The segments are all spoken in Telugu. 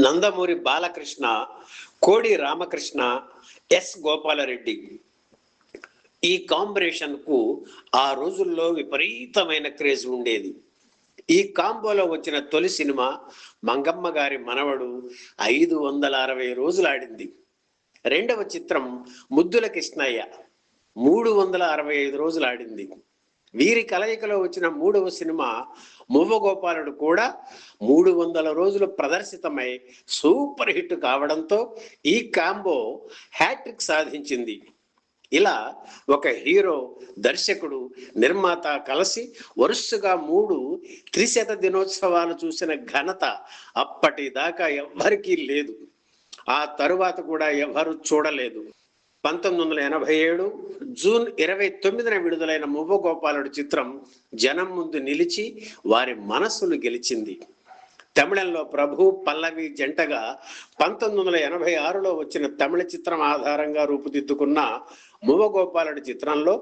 నందమూరి బాలకృష్ణ, కోడి రామకృష్ణ, ఎస్ గోపాలరెడ్డి. ఈ కాంబినేషన్ కు ఆ రోజుల్లో విపరీతమైన క్రేజ్ ఉండేది. ఈ కాంబోలో వచ్చిన తొలి సినిమా మంగమ్మ గారి మనవడు 560 రోజులు ఆడింది. రెండవ చిత్రం ముద్దుల కృష్ణయ్య 365 రోజులు ఆడింది. వీరి కలయికలో వచ్చిన మూడవ సినిమా మువ్వగోపాలుడు కూడా 300 రోజులు ప్రదర్శితమై సూపర్ హిట్ కావడంతో ఈ కాంబో హ్యాట్రిక్ సాధించింది. ఇలా ఒక హీరో, దర్శకుడు, నిర్మాత కలిసి వరుసగా 3 త్రిశత దినోత్సవాలు చూసిన ఘనత అప్పటిదాకా ఎవ్వరికీ లేదు. ఆ తరువాత కూడా ఎవరు చూడలేదు. 1987 జూన్ 29న విడుదలైన మువ్వగోపాలుడు చిత్రం జనం ముందు నిలిచి వారి మనస్సులు గెలిచింది. తమిళంలో ప్రభు, పల్లవి జంటగా 1986లో వచ్చిన తమిళ చిత్రం ఆధారంగా రూపుదిద్దుకున్న మువ్వగోపాలుడి చిత్రంలో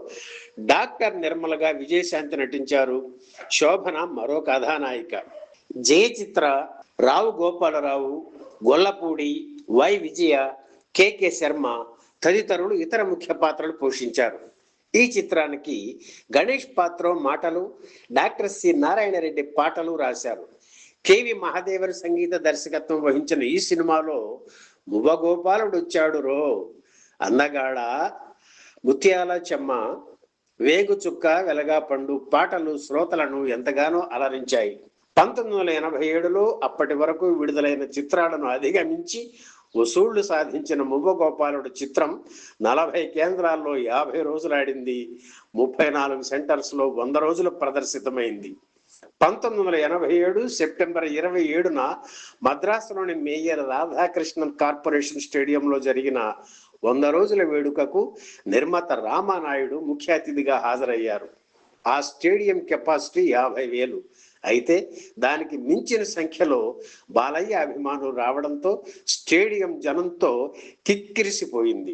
డాక్టర్ నిర్మలగా విజయశాంతి నటించారు. శోభన మరో కథానాయిక. జయచిత్ర, రావు గోపాలరావు, గొల్లపూడి, వై విజయ, కె శర్మ తదితరులు ఇతర ముఖ్య పాత్రలు పోషించారు. ఈ చిత్రానికి గణేష్ పాత్ర మాటలు, డాక్టర్ సి నారాయణ రెడ్డి పాటలు రాశారు. కెవి మహాదేవరి సంగీత దర్శకత్వం వహించిన ఈ సినిమాలో మువ్వగోపాలుడు వచ్చాడు రో, అందగాడ, ముత్యాల చెమ్మ, వేగు చుక్క, వెలగా పండు పాటలు శ్రోతలను ఎంతగానో అలరించాయి. 1987లో అప్పటి వరకు విడుదలైన చిత్రాలను అధిగమించి వసూళ్లు సాధించిన మువ్వగోపాలుడు చిత్రం 40 కేంద్రాల్లో 50 రోజులు ఆడింది. 34 సెంటర్స్ లో 100 రోజులు ప్రదర్శితమైంది. 1987 సెప్టెంబర్ 27న మద్రాసులోని మేయర్ రాధాకృష్ణన్ కార్పొరేషన్ స్టేడియంలో జరిగిన 100 రోజుల వేడుకకు నిర్మాత రామానాయుడు ముఖ్య అతిథిగా హాజరయ్యారు. ఆ స్టేడియం కెపాసిటీ 50,000. అయితే దానికి మించిన సంఖ్యలో బాలయ్య అభిమానులు రావడంతో స్టేడియం జనంతో కిక్కిరిసిపోయింది.